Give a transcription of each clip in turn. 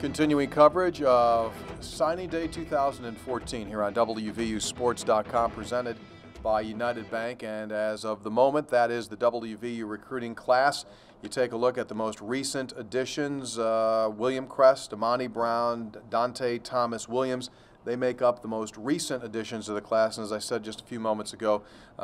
Continuing coverage of Signing Day 2014 here on WVUSports.com, presented by United Bank. And as of the moment, that is the WVU recruiting class. You take a look at the most recent additions, William Crest, Amani Brown, Dante Thomas Williams. They make up the most recent additions to the class. And as I said just a few moments ago,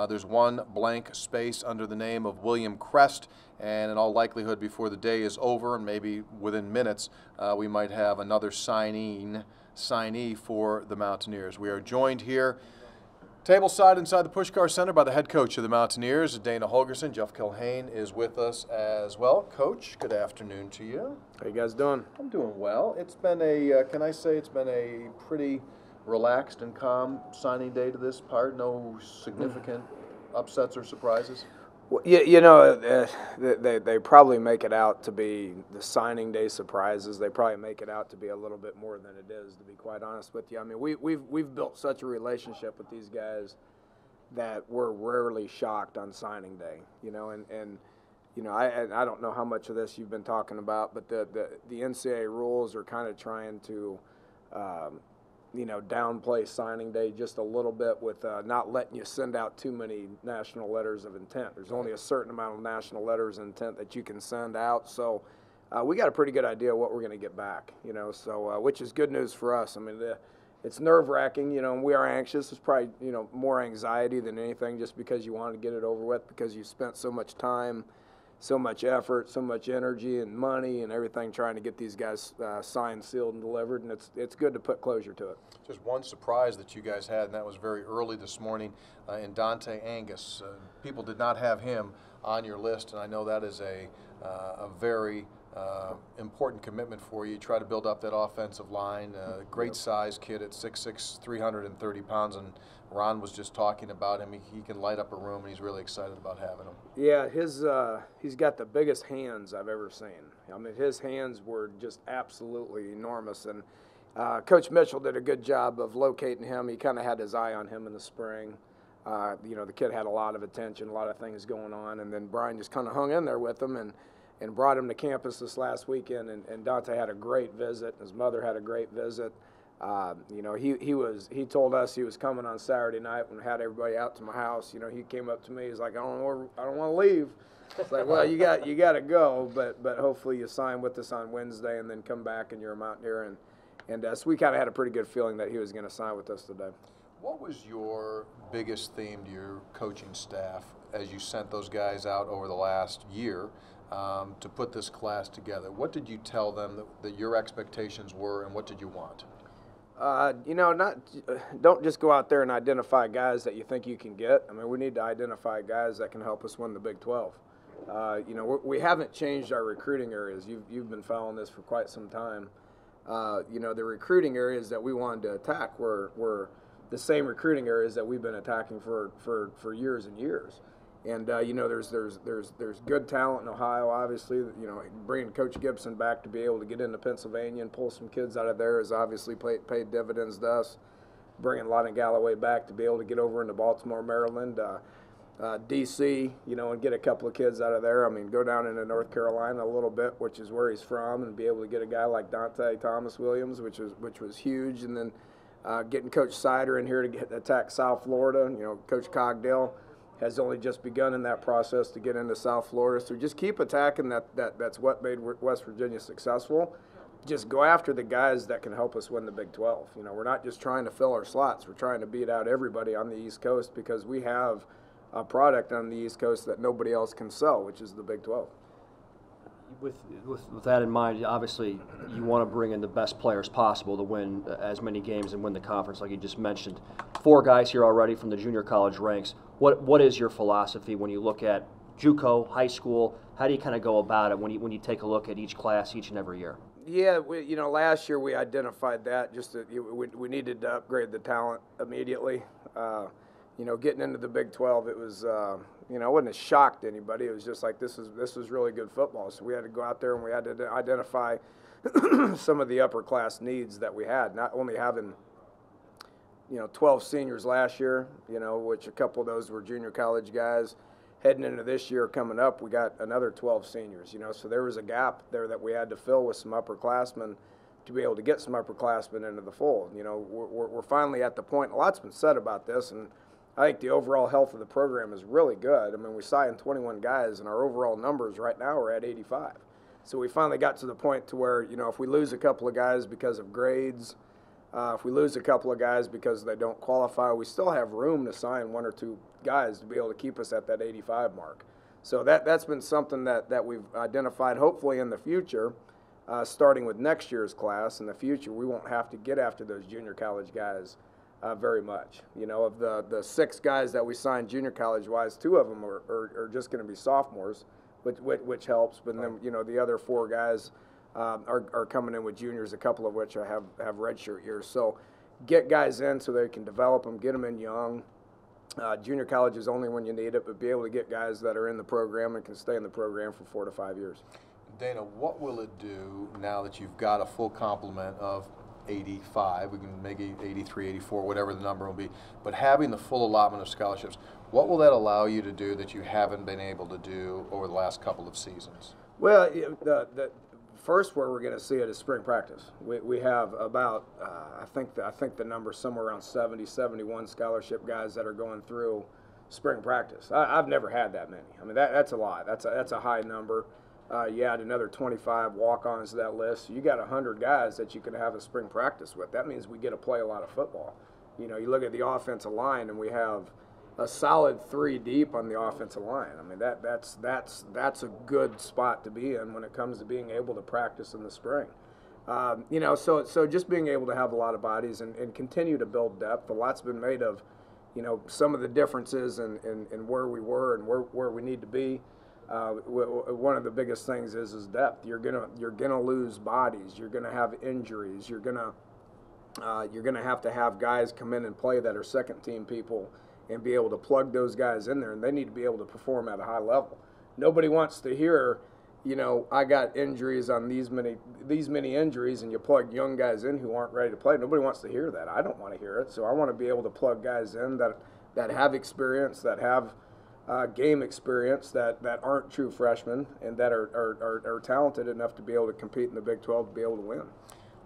there's one blank space under the name of William Crest. And in all likelihood, before the day is over, and maybe within minutes, we might have another signee for the Mountaineers. We are joined here tableside inside the Pushkar Center by the head coach of the Mountaineers, Dana Holgorsen. Jeff Kilhane is with us as well. Coach, good afternoon to you. How you guys doing? I'm doing well. It's been a, can I say it's been a pretty relaxed and calm signing day to this part? No significant upsets or surprises? Well, you know, they probably make it out to be the signing day surprises. They probably make it out to be a little bit more than it is, to be quite honest with you. I mean, we've built such a relationship with these guys that we're rarely shocked on signing day. You know, and you know, I don't know how much of this you've been talking about, but the NCAA rules are kind of trying to you know, downplay signing day just a little bit with not letting you send out too many national letters of intent. There's only a certain amount of national letters of intent that you can send out. So we got a pretty good idea what we're going to get back, you know, so which is good news for us. I mean, it's nerve-wracking, you know, and we are anxious. It's probably, you know, more anxiety than anything, just because you want to get it over with, because you spent so much time, so much effort, so much energy and money and everything trying to get these guys signed, sealed, and delivered, and it's good to put closure to it. Just one surprise that you guys had, and that was very early this morning in Dante Angus. People did not have him on your list, and I know that is a very important commitment for you. You try to build up that offensive line. Great size kid at 6'6", 330 pounds, and Ron was just talking about him. He can light up a room, and he's really excited about having him. Yeah, he's got the biggest hands I've ever seen. I mean, his hands were just absolutely enormous, and Coach Mitchell did a good job of locating him. He kind of had his eye on him in the spring. You know, the kid had a lot of attention, a lot of things going on, and then Brian just kind of hung in there with him and brought him to campus this last weekend, and Dante had a great visit. His mother had a great visit. You know, he told us he was coming on Saturday night when we had everybody out to my house. You know, he came up to me. He's like, I don't want to leave. It's like, well, you got to go, but hopefully you sign with us on Wednesday and then come back and you're a Mountaineer. And so we kind of had a pretty good feeling that he was going to sign with us today. What was your biggest theme to your coaching staff as you sent those guys out over the last year to put this class together? What did you tell them that your expectations were, and what did you want? You know, don't just go out there and identify guys that you think you can get. I mean, we need to identify guys that can help us win the Big 12. You know, we haven't changed our recruiting areas. You've been following this for quite some time. You know, the recruiting areas that we wanted to attack were the same recruiting areas that we've been attacking for years and years. And you know, there's good talent in Ohio. Obviously, you know, bringing Coach Gibson back to be able to get into Pennsylvania and pull some kids out of there has obviously paid dividends to us. Bringing Lawton Galloway back to be able to get over into Baltimore, Maryland, D.C., you know, and get a couple of kids out of there. I mean, go down into North Carolina a little bit, which is where he's from, and be able to get a guy like Dante Thomas Williams, which was huge. And then getting Coach Sider in here to attack South Florida. You know, Coach Cogdell has only just begun in that process to get into South Florida. So just keep attacking that's what made West Virginia successful. Just go after the guys that can help us win the Big 12. You know, we're not just trying to fill our slots. We're trying to beat out everybody on the East Coast, because we have a product on the East Coast that nobody else can sell, which is the Big 12. With that in mind, obviously you want to bring in the best players possible to win as many games and win the conference, like you just mentioned. 4 guys here already from the junior college ranks. What is your philosophy when you look at JUCO, high school? How do you kind of go about it when you take a look at each class each and every year? Yeah, you know, last year we identified that just that we needed to upgrade the talent immediately. You know, getting into the Big 12, it was, you know, it wasn't a shock to anybody. It was just like, this is really good football. So we had to go out there and we had to identify some of the upper class needs that we had. Not only having, you know, 12 seniors last year, you know, which a couple of those were junior college guys. Heading into this year coming up, we got another 12 seniors, you know, so there was a gap there that we had to fill with some upperclassmen to be able to get some upperclassmen into the fold. You know, we're finally at the point, a lot's been said about this, and I think the overall health of the program is really good. I mean, we signed 21 guys, and our overall numbers right now are at 85. So we finally got to the point to where, you know, if we lose a couple of guys because of grades, if we lose a couple of guys because they don't qualify, we still have room to sign 1 or 2 guys to be able to keep us at that 85 mark. So that's been something that we've identified. Hopefully in the future, starting with next year's class, in the future, we won't have to get after those junior college guys very much. You know, of the 6 guys that we signed junior college-wise, 2 of them are just going to be sophomores, which helps. But then, you know, the other 4 guys are coming in with juniors, a couple of which have redshirt years. So get guys in so they can develop them, get them in young. Junior college is only when you need it, but be able to get guys that are in the program and can stay in the program for 4 to 5 years. Dana, what will it do now that you've got a full complement of 85, we can make it 83, 84, whatever the number will be, but having the full allotment of scholarships, what will that allow you to do that you haven't been able to do over the last couple of seasons? Well, the first where we're going to see it is spring practice. We have about, I think the number's somewhere around 70, 71 scholarship guys that are going through spring practice. I've never had that many. I mean, that's a lot. That's a high number. You add another 25 walk-ons to that list. So you got 100 guys that you can have a spring practice with. That means we get to play a lot of football. You know, you look at the offensive line, and we have a solid 3 deep on the offensive line. I mean, that's a good spot to be in when it comes to being able to practice in the spring. You know, so just being able to have a lot of bodies and continue to build depth. A lot's been made of, you know, some of the differences in where we were and where we need to be. One of the biggest things is depth. You're gonna lose bodies. You're gonna have injuries. You're gonna have to have guys come in and play that are second team people and be able to plug those guys in there, and they need to be able to perform at a high level. Nobody wants to hear, you know, I got injuries on these many injuries, and you plug young guys in who aren't ready to play. Nobody wants to hear that. I don't want to hear it. So I want to be able to plug guys in that have experience, that have game experience, that aren't true freshmen, and that are talented enough to be able to compete in the Big 12, to be able to win.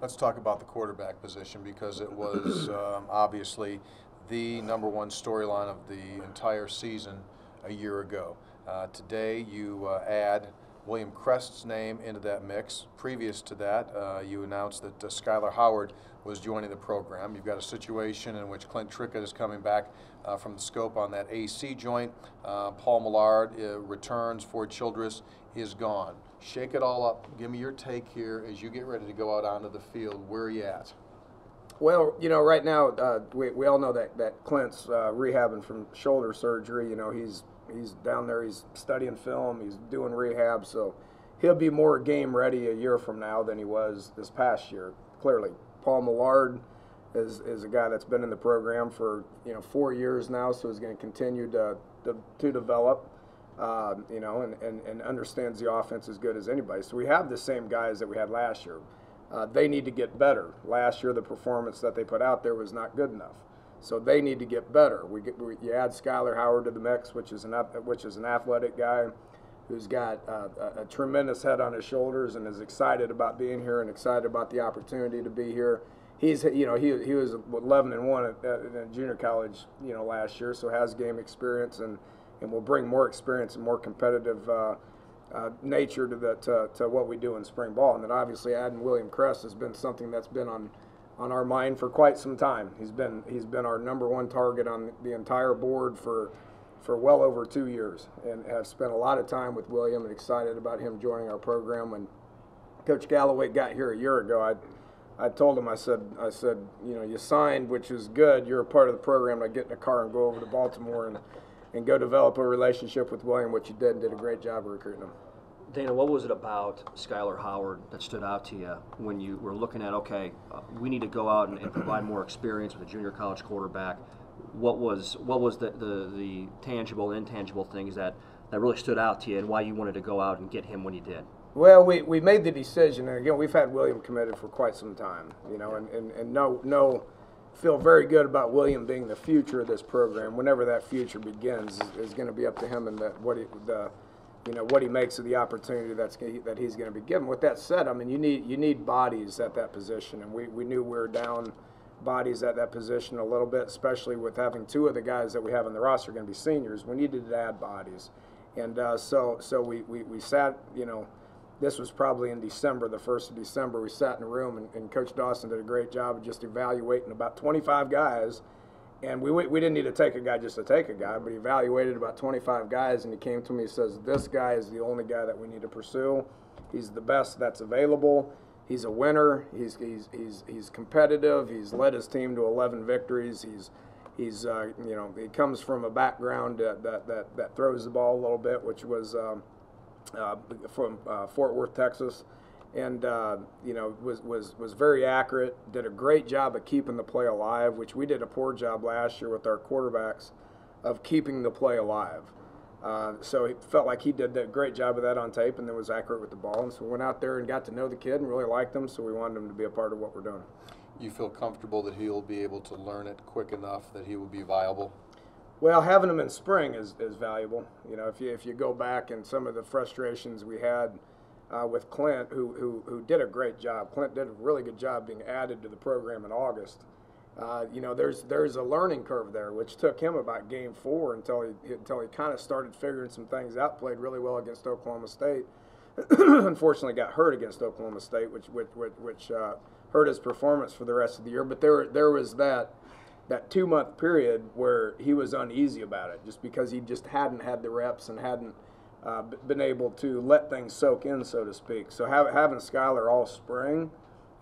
Let's talk about the quarterback position, because it was obviously the #1 storyline of the entire season a year ago. Today you add William Crest's name into that mix. Previous to that, you announced that Skylar Howard was joining the program. You've got a situation in which Clint Trickett is coming back from the scope on that AC joint. Paul Millard returns. Ford Childress is gone. Shake it all up. Give me your take here as you get ready to go out onto the field. Where are you at? Well, you know, right now we all know that Clint's rehabbing from shoulder surgery. You know, he's down there. He's studying film. He's doing rehab. So he'll be more game ready a year from now than he was this past year. Clearly, Paul Millard is a guy that's been in the program for 4 years now. So he's going to continue to develop. You know, and understands the offense as good as anybody. So we have the same guys that we had last year. They need to get better. Last year, the performance that they put out there was not good enough. So they need to get better. You add Skylar Howard to the mix, which is an athletic guy who's got a tremendous head on his shoulders and is excited about being here and excited about the opportunity to be here. He was 11-1 in junior college, last year, so has game experience and will bring more experience and more competitive nature to what we do in spring ball. And then obviously adding William Crest has been something that's been on our mind for quite some time. He's been our #1 target on the entire board for well over 2 years, and have spent a lot of time with William and excited about him joining our program. When Coach Galloway got here a year ago, I told him, I said, you signed, which is good. You're a part of the program. I get in the car and go over to Baltimore and go develop a relationship with William, which you did, and did a great job of recruiting him. Dana, what was it about Skylar Howard that stood out to you when you were looking at, we need to go out and provide more experience with a junior college quarterback? What was the tangible and intangible things that really stood out to you, and why you wanted to go out and get him when you did? Well, we made the decision, and again, we've had William committed for quite some time, and feel very good about William being the future of this program. Whenever that future begins is going to be up to him and what he makes of the opportunity that he's going to be given. With that said, I mean, you need bodies at that position, and we knew we were down bodies at that position a little bit, especially with having 2 of the guys that we have in the roster going to be seniors. We needed to add bodies, and so we sat. This was probably in December, the 1st of December. We sat in a room, and Coach Dawson did a great job of just evaluating about 25 guys. And we didn't need to take a guy just to take a guy, but he evaluated about 25 guys, and he came to me and says, this guy is the only guy that we need to pursue. He's the best that's available. He's a winner. He's competitive. He's led his team to 11 victories. He comes from a background that throws the ball a little bit, which was from Fort Worth, Texas. And was very accurate, did a great job of keeping the play alive, which we did a poor job last year with our quarterbacks of keeping the play alive. So he felt like he did a great job of that on tape, and then was accurate with the ball. And so we went out there and got to know the kid and really liked him, so we wanted him to be a part of what we're doing. You feel comfortable that he'll be able to learn it quick enough that he will be viable? Well, having him in spring is valuable. If you go back and some of the frustrations we had with Clint, who did a great job. Clint did a really good job being added to the program in August. There's a learning curve there, which took him about game 4 until he kind of started figuring some things out. Played really well against Oklahoma State. Unfortunately, got hurt against Oklahoma State, which hurt his performance for the rest of the year. But there was that 2-month period where he was uneasy about it, just because he just hadn't had the reps and hadn't been able to let things soak in, so to speak. So having Skylar all spring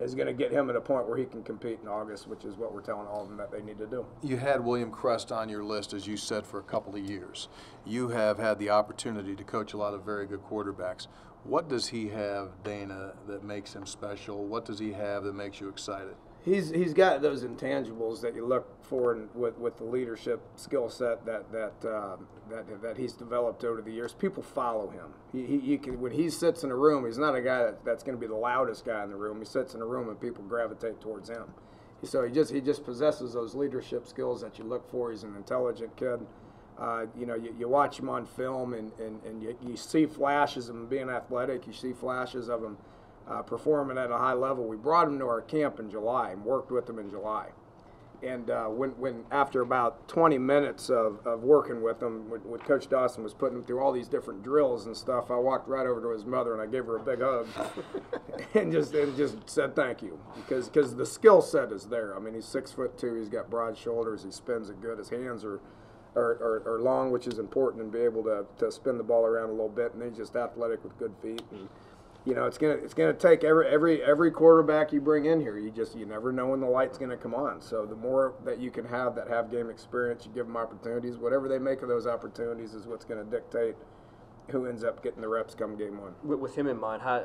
is going to get him at a point where he can compete in August, which is what we're telling all of them that they need to do. You had William Crest on your list, as you said, for a couple of years. You have had the opportunity to coach a lot of very good quarterbacks. What does he have, Dana, that makes him special? What does he have that makes you excited? He's got those intangibles that you look for with the leadership skill set that he's developed over the years. People follow him. He can, when he sits in a room, he's not a guy that's going to be the loudest guy in the room. He sits in a room and people gravitate towards him. So he just possesses those leadership skills that you look for. He's an intelligent kid. You watch him on film and you see flashes of him being athletic. You see flashes of him performing at a high level. We brought him to our camp in July and worked with him in July. And when after about 20 minutes of working with him, when Coach Dawson was putting him through all these different drills and stuff, I walked right over to his mother and I gave her a big hug and just said thank you, because the skill set is there. I mean, he's 6'2", he's got broad shoulders, he spins it good, his hands are long, which is important, and be able to spin the ball around a little bit, and he's just athletic with good feet. And it's gonna take every quarterback you bring in here. You never know when the light's gonna come on. So the more that you can have that have game experience, you give them opportunities. Whatever they make of those opportunities is what's gonna dictate who ends up getting the reps come game 1. With him in mind, how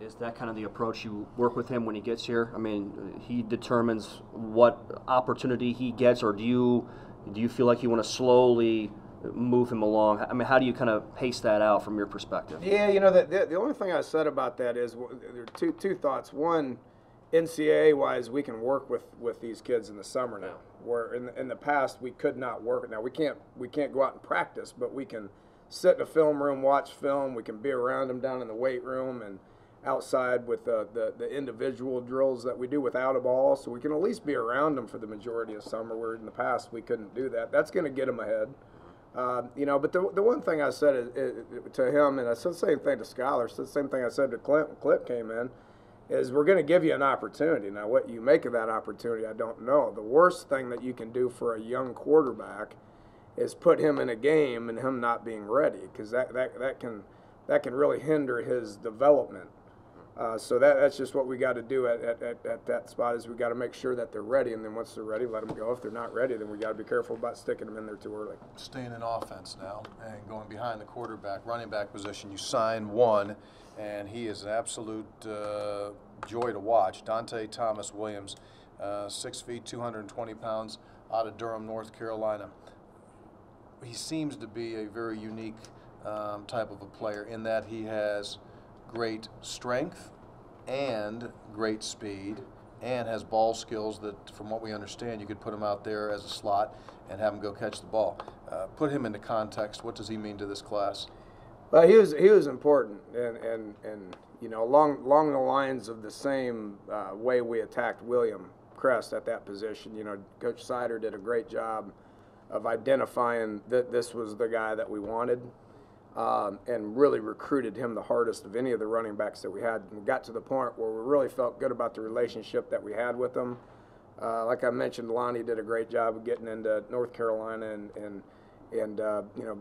is that kind of the approach you work with him when he gets here? I mean, he determines what opportunity he gets, or do you feel like you want to slowly move him along? I mean, how do you kind of pace that out from your perspective? Yeah, the only thing I said about that is there are two thoughts. One, NCAA-wise, we can work with these kids in the summer now, where in the past we could not work. Now we can't go out and practice, but we can sit in a film room, watch film. We can be around them down in the weight room and outside with the individual drills that we do without a ball, so we can at least be around them for the majority of summer, where in the past we couldn't do that. That's going to get them ahead. But the one thing I said to him, and I said the same thing to Skylar, said the same thing I said to Clint when Clint came in, is we're going to give you an opportunity. Now, what you make of that opportunity, I don't know. The worst thing that you can do for a young quarterback is put him in a game and him not being ready, because that can really hinder his development. So that's just what we got to do at that spot, is we got to make sure that they're ready, and then once they're ready, let them go. If they're not ready, then we got to be careful about sticking them in there too early. Staying in offense now and going behind the quarterback, running back position, you signed one, and he is an absolute joy to watch. Dante Thomas Williams, 6 feet, 220 pounds, out of Durham, North Carolina. He seems to be a very unique type of a player in that he has great strength and great speed, and has ball skills that, from what we understand, you could put him out there as a slot and have him go catch the ball. Put him into context. What does he mean to this class? Well, he was important, and you know, along the lines of the same way we attacked William Crest at that position. You know, Coach Sider did a great job of identifying that this was the guy that we wanted, and really recruited him the hardest of any of the running backs that we had. And we got to the point where we really felt good about the relationship that we had with him. Like I mentioned, Lonnie did a great job of getting into North Carolina and you know,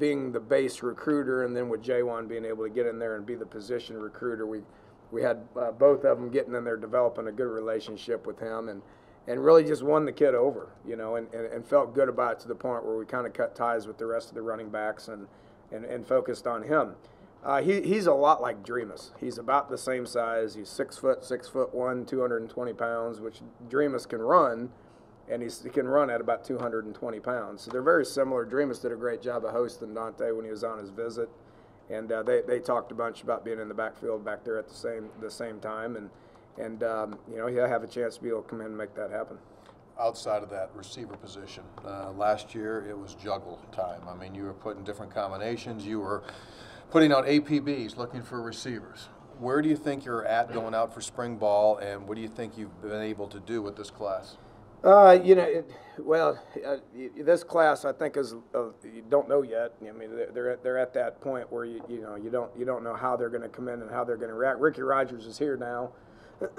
being the base recruiter, and then with J1 being able to get in there and be the position recruiter. We had both of them getting in there, developing a good relationship with him, and really just won the kid over, you know, and felt good about it to the point where we kind of cut ties with the rest of the running backs and focused on him. He's a lot like Dreamus. He's about the same size. He's 6'1", 220 pounds, which Dreamus can run, and he can run at about 220 pounds. So they're very similar. Dreamus did a great job of hosting Dante when he was on his visit, and they talked a bunch about being in the backfield back there at the same time, and you know, he'll have a chance to be able to come in and make that happen. Outside of that receiver position, last year it was juggle time. I mean, you were putting different combinations. You were putting out APBs, looking for receivers. Where do you think you're at going out for spring ball, and what do you think you've been able to do with this class? You know, this class I think is you don't know yet. I mean, they're at that point where you don't know how they're going to come in and how they're going to react. Ricky Rogers is here now,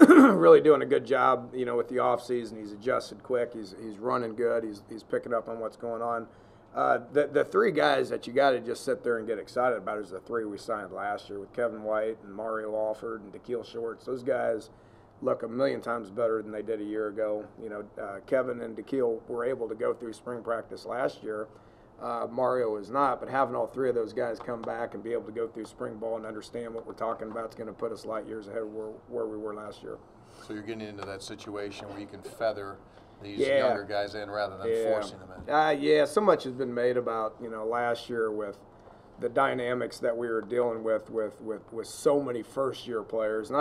really doing a good job. You know, with the off season, he's adjusted quick. He's running good. He's picking up on what's going on. The three guys that you got to just sit there and get excited about is the three we signed last year with Kevin White and Mario Alford and Da'Keel Shorts. Those guys look a million times better than they did a year ago. You know, Kevin and Da'Keel were able to go through spring practice last year. Mario is not, but having all three of those guys come back and be able to go through spring ball and understand what we're talking about is going to put us light years ahead of where we were last year. So you're getting into that situation where you can feather these younger guys in rather than forcing them in. Yeah, so much has been made about, you know, last year with the dynamics that we were dealing with so many first-year players, and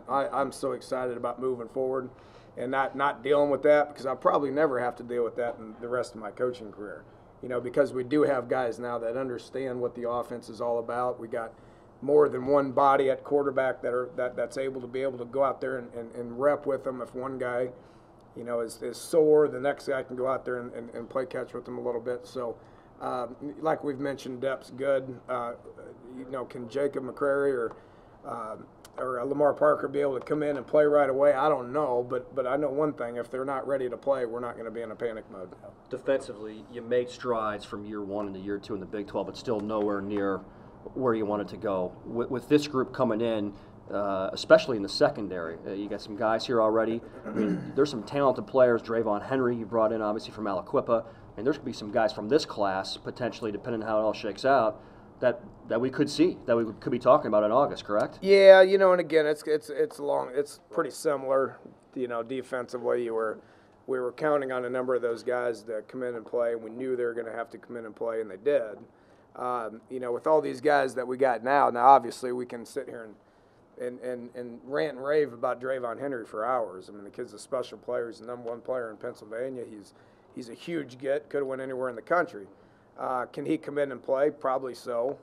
I'm so excited about moving forward and not dealing with that, because I'll probably never have to deal with that in the rest of my coaching career. You know, because we do have guys now that understand what the offense is all about. We got more than one body at quarterback that's able to go out there and rep with them. If one guy, you know, is sore, the next guy can go out there and play catch with them a little bit. So, like we've mentioned, depth's good. You know, can Jacob McCrary or Lamar Parker be able to come in and play right away? I don't know, but I know one thing: if they're not ready to play, we're not going to be in a panic mode. Defensively, you made strides from year one into year two in the Big 12, but still nowhere near where you wanted to go. With this group coming in, especially in the secondary, you got some guys here already. I mean, there's some talented players. Drayvon Henry you brought in, obviously, from Aliquippa. And there's going to be some guys from this class, potentially, depending on how it all shakes out, that we could see, that we could be talking about in August, correct? Yeah, you know, and again, it's pretty similar. You know, defensively, we were counting on a number of those guys to come in and play. We knew they were going to have to come in and play, and they did. You know, with all these guys that we got now obviously we can sit here and rant and rave about Drayvon Henry for hours. I mean, the kid's a special player. He's the #1 player in Pennsylvania. He's a huge get. Could have went anywhere in the country. Can he come in and play? Probably so.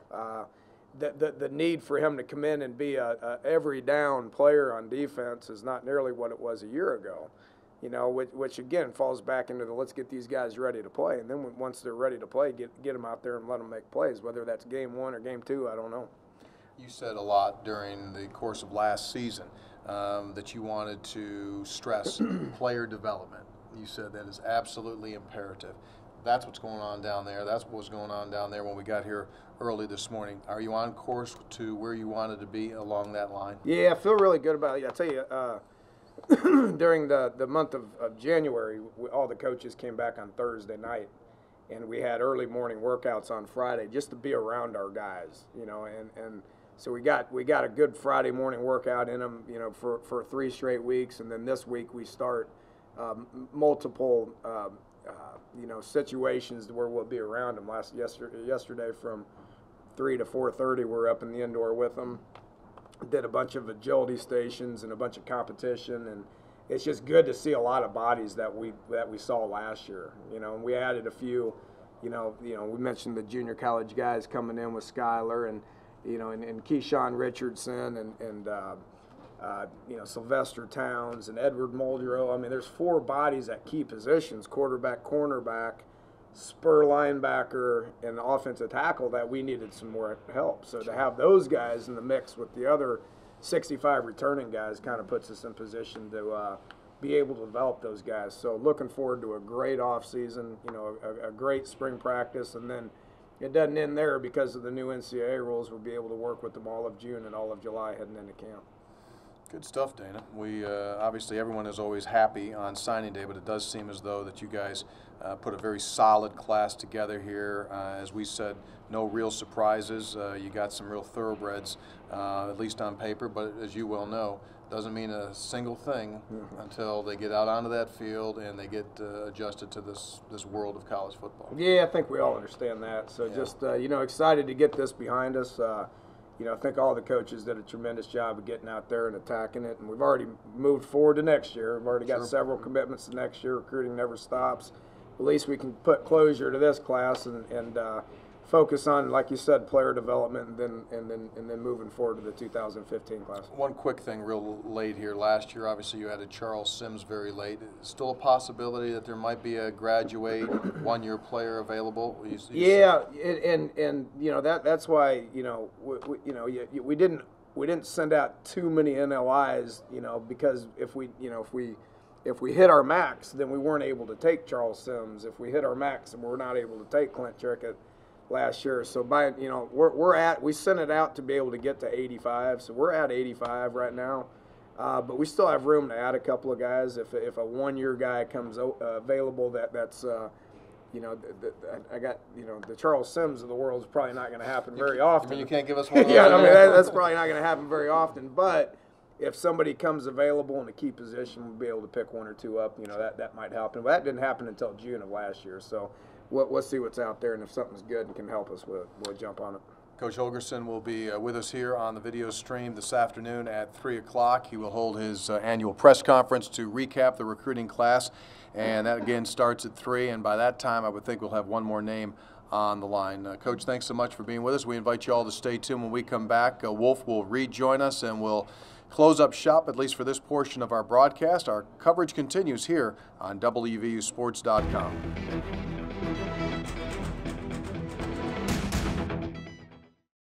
The need for him to come in and be a every down player on defense is not nearly what it was a year ago. You know, which again falls back into the let's get these guys ready to play, and then once they're ready to play, get them out there and let them make plays. Whether that's game 1 or game 2, I don't know. You said a lot during the course of last season that you wanted to stress player development. You said that is absolutely imperative. That's what's going on down there. That's what was going on down there when we got here early this morning. Are you on course to where you wanted to be along that line? Yeah, I feel really good about it. I tell you, during the month of January, all the coaches came back on Thursday night, and we had early morning workouts on Friday just to be around our guys, you know, and so we got a good Friday morning workout in them, you know, for 3 straight weeks, and then this week we start multiple you know, situations where we'll be around them. Yesterday from 3 to 4:30, we're up in the indoor with them. Did a bunch of agility stations and a bunch of competition, and it's just good to see a lot of bodies that we saw last year. You know, and we added a few we mentioned the junior college guys coming in with Skyler and Keyshawn Richardson and Sylvester Towns and Edward Muldrow. I mean, there's 4 bodies at key positions: quarterback, cornerback, spur linebacker, and offensive tackle that we needed some more help. So to have those guys in the mix with the other 65 returning guys kind of puts us in position to be able to develop those guys. So looking forward to a great offseason, a great spring practice, and then it doesn't end there because of the new NCAA rules. We'll be able to work with them all of June and all of July heading into camp. Good stuff, Dana. We obviously everyone is always happy on signing day, but it does seem as though that you guys put a very solid class together here. As we said, no real surprises. You got some real thoroughbreds, at least on paper. But as you well know, doesn't mean a single thing until they get out onto that field and they get adjusted to this world of college football. Yeah, I think we all understand that. So just excited to get this behind us. I think all the coaches did a tremendous job of getting out there and attacking it, and we've already moved forward to next year. We've already got several commitments to next year. Recruiting never stops. At least we can put closure to this class and focus on, like you said, player development, and then moving forward to the 2015 class. One quick thing, real late here. Last year, obviously, you added Charles Sims very late. Still a possibility that there might be a graduate one-year player available. That's why we didn't send out too many NLIs, because if we hit our max, then we weren't able to take Charles Sims. If we hit our max, and we're not able to take Clint Trickett last year. So we sent it out to be able to get to 85. So we're at 85 right now, but we still have room to add a couple of guys. If a one-year guy comes available, that's I got the Charles Sims of the world is probably not going to happen very often. I mean, you can't give us one of those? Yeah, I mean that's probably not going to happen very often. But if somebody comes available in a key position, we'll be able to pick 1 or 2 up. That might happen. But that didn't happen until June of last year. So we'll see what's out there, and if something's good and can help us, we'll jump on it. Coach Holgorsen will be with us here on the video stream this afternoon at 3 o'clock. He will hold his annual press conference to recap the recruiting class, and that again starts at 3, and by that time I would think we'll have one more name on the line. Coach, thanks so much for being with us. We invite you all to stay tuned. When we come back, Wolf will rejoin us, and we'll close up shop, at least for this portion of our broadcast. Our coverage continues here on WVUsports.com.